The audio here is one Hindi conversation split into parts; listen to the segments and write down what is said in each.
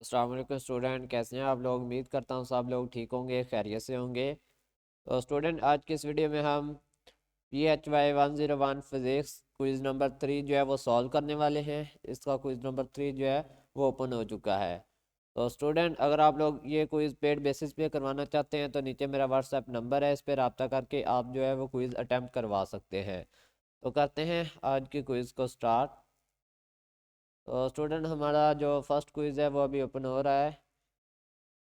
अस्सलाम वालेकुम स्टूडेंट, कैसे हैं आप लोग। उम्मीद करता हूँ सब लोग ठीक होंगे, खैरियत से होंगे। तो स्टूडेंट, आज की इस वीडियो में हम PHY 101 फिज़िक्स क्विज़ नंबर 3 जो है वो सॉल्व करने वाले हैं। इसका क्विज़ नंबर 3 जो है वो ओपन हो चुका है। तो स्टूडेंट, अगर आप लोग ये क्विज़ पेड बेसिस पे करवाना चाहते हैं तो नीचे मेरा व्हाट्सएप नंबर है, इस पर रब्ता करके आप जो है वो क्विज़ अटैम्प्ट करवा सकते हैं। तो करते हैं आज की क्विज़ को स्टार्ट। तो स्टूडेंट, हमारा जो फर्स्ट क्विज़ है वो अभी ओपन हो रहा है।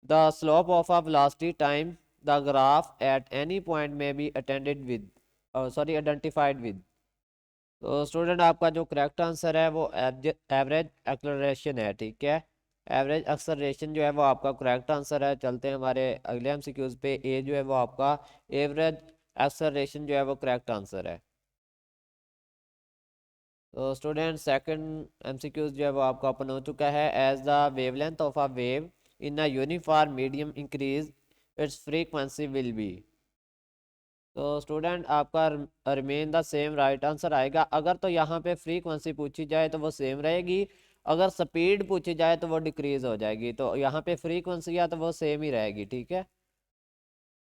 The slope of a velocity time the graph at any point may be attended with identified with। तो स्टूडेंट, आपका जो करेक्ट आंसर है वो एवरेज एक्सलरेशन है। ठीक है, एवरेज एक्सलरेशन जो है वो आपका करेक्ट आंसर है। चलते हैं हमारे अगले एमसीक्यूज पे। ए जो है वो आपका एवरेज एक्सलरेशन जो है वो करेक्ट आंसर है। तो स्टूडेंट, सेकंड एमसीक्यूज जो है वो आपका ओपन हो चुका है। As the wavelength of a wave in a uniform medium increase its frequency will be. तो स्टूडेंट, आपका remain the same right answer आएगा। अगर तो यहाँ पे फ्रीक्वेंसी पूछी जाए तो वो सेम रहेगी, अगर स्पीड पूछी जाए तो वो डिक्रीज हो जाएगी। तो यहाँ पे फ्रीक्वेंसी या तो वो सेम ही रहेगी। ठीक है,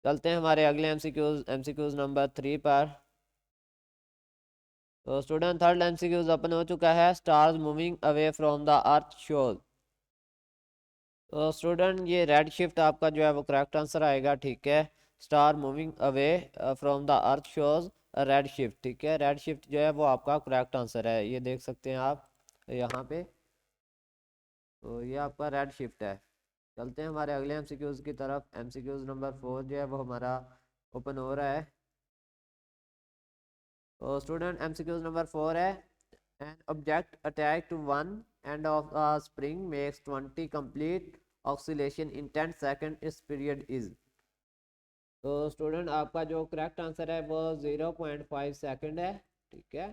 चलते हैं हमारे अगले एमसीक्यूज नंबर 3 पर। तो स्टूडेंट, थर्ड एमसीक्यूज ओपन हो चुका है। Stars moving away from the earth shows. तो स्टूडेंट, ये रेड शिफ्ट आपका जो है वो करेक्ट आंसर आएगा। ठीक है, star moving away from the earth shows red shift. ठीक है, रेड शिफ्ट जो है वो आपका करेक्ट आंसर है, ये देख सकते हैं आप यहाँ पे। तो ये आपका रेड शिफ्ट है। चलते हैं हमारे अगले एमसीक्यूज की तरफ। एमसीक्यूज नंबर 4 जो है वो हमारा ओपन हो रहा है। तो स्टूडेंट, एमसीक्यूज नंबर 4 है। An object attach to one end of the spring makes 20 complete oscillation in 10 second, its period is. तो स्टूडेंट, आपका जो करेक्ट आंसर है वो 0.5 सेकंड है। ठीक है,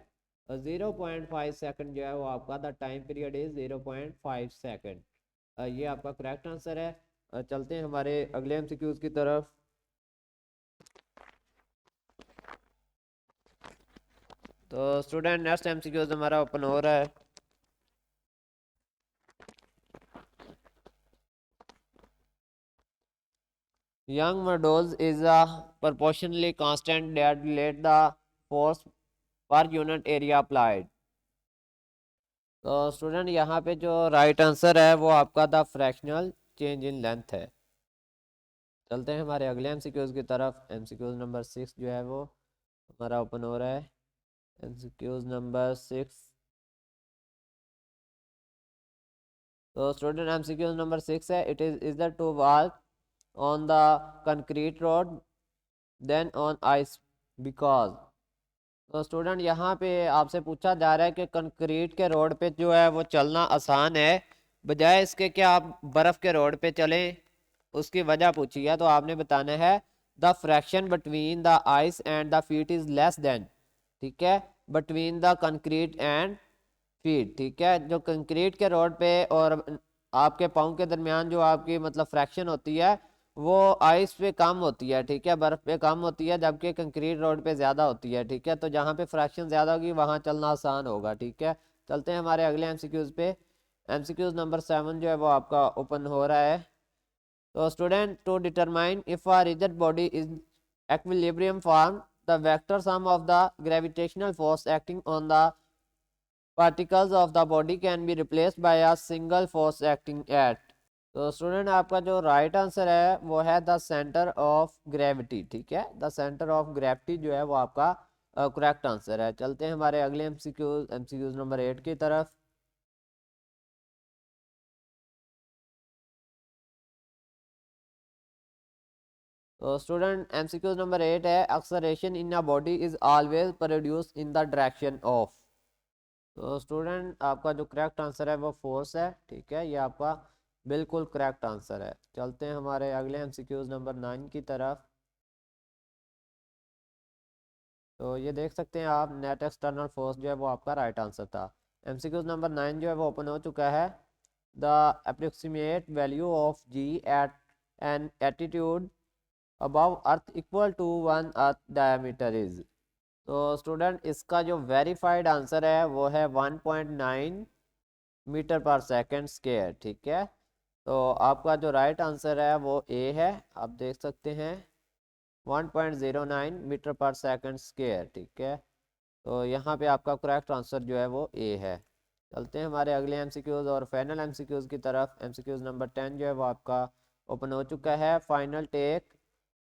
0.5 सेकंड जो है वो आपका the time period is 0.5 second. ये आपका करेक्ट आंसर है। चलते हैं हमारे अगले एमसीक्यूज की तरफ। तो स्टूडेंट, नेक्स्ट एमसीक्यूज हमारा ओपन हो रहा है। Young modulus is a proportionally constant that relate the force per unit area applied। तो स्टूडेंट, यहाँ पे जो राइट आंसर है वो आपका the fractional change in length है। चलते हैं हमारे अगले एमसीक्यूज की तरफ। एमसीक्यूज नंबर 6 जो है वो हमारा ओपन हो रहा है। MCQs number 6। तो स्टूडेंट, एमसीक्यूज नंबर 6 है। It is the to walk on the concrete road then on ice because. तो स्टूडेंट, यहाँ पे आपसे पूछा जा रहा है कि कंक्रीट के रोड पे जो है वो चलना आसान है, बजाय इसके क्या आप बर्फ़ के रोड पे चलें। उसकी वजह पूछी है तो आपने बताना है the fraction between the ice and the feet is less than. ठीक है, between the concrete and feet. ठीक है, जो कंक्रीट के रोड पे और आपके पाँव के दरमियान जो आपकी मतलब फ्रैक्शन होती है वो आइस पे कम होती है। ठीक है, बर्फ़ पे कम होती है, जबकि कंक्रीट रोड पे ज़्यादा होती है। ठीक है, तो जहाँ पे फ्रैक्शन ज़्यादा होगी वहाँ चलना आसान होगा। ठीक है, चलते हैं हमारे अगले एमसीक्यूज़ पे। एमसीक्यूज़ नंबर 7 जो है वो आपका ओपन हो रहा है। तो student, to determine if a rigid body is equilibrium form, the vector sum of the gravitational force acting on the particles of the body can be replaced by a single force acting at। तो स्टूडेंट, आपका जो राइट आंसर है वो है द सेंटर ऑफ ग्रेविटी। ठीक है, द सेंटर ऑफ ग्रेविटी जो है वो आपका करेक्ट आंसर है। चलते हैं हमारे अगले एमसीक्यूज नंबर 8 की तरफ। तो स्टूडेंट, एमसीक्यूज नंबर 8 है। Acceleration in a body is always produce in the direction of. तो स्टूडेंट, आपका जो करेक्ट आंसर है वो फोर्स है। ठीक है, ये आपका बिल्कुल करेक्ट आंसर है। चलते हैं हमारे अगले एमसीक्यूज नंबर 9 की तरफ। तो ये देख सकते हैं आप, नेट एक्सटर्नल फोर्स जो है वो आपका राइट आंसर था। एमसीक्यूज नंबर 9 जो है वो ओपन हो चुका है। The approximate value of g at an attitude above earth equal to one earth diameter is. तो स्टूडेंट, इसका जो वेरीफाइड आंसर है वो है 1.9 मीटर पर सेकेंड स्क्वायर। ठीक है, तो आपका जो राइट आंसर है वो ए है, आप देख सकते हैं 1.09 मीटर पर सेकंड स्क्वायर, ठीक है। तो यहाँ पे आपका करेक्ट आंसर जो है वो ए है। चलते हैं हमारे अगले एमसीक्यूज और फाइनल एमसीक्यूज की तरफ। एमसीक्यूज नंबर 10 जो है वो आपका ओपन हो चुका है। Final take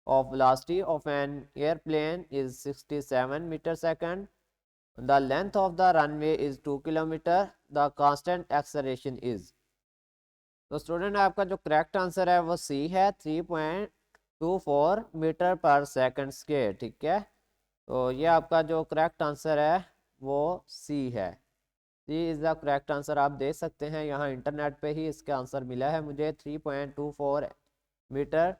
of velocity of an airplane is 67 meter second. The length of the runway is 2 kilometer. The constant acceleration is। तो स्टूडेंट आपका जो करेक्ट आंसर है वो सी है, 3.24 मीटर पर सेकंड स्क्वायर, ठीक है। तो ये आपका जो करेक्ट आंसर है वो सी है। सी इज़ द करेक्ट आंसर। आप देख सकते हैं यहाँ इंटरनेट पे ही इसका आंसर मिला है मुझे, 3.24 मीटर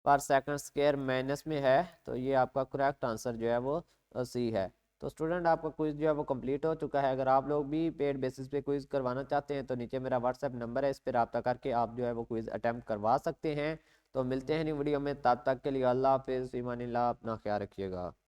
पर सेकंड स्क्वायर माइनस में है। तो ये आपका करेक्ट आंसर जो है वो सी है। तो स्टूडेंट आपका क्विज जो है वो कंप्लीट हो चुका है। अगर आप लोग भी पेड बेसिस पे क्विज करवाना चाहते हैं तो नीचे मेरा व्हाट्सएप नंबर है, इस पर रब्ता करके आप जो है वो क्विज अटैम्प्ट करवा सकते हैं। तो मिलते हैं नई वीडियो में, तब तक के लिए अल्लाह हाफिज़, फ़ी अमानिल्लाह, अपना ख्याल रखिएगा।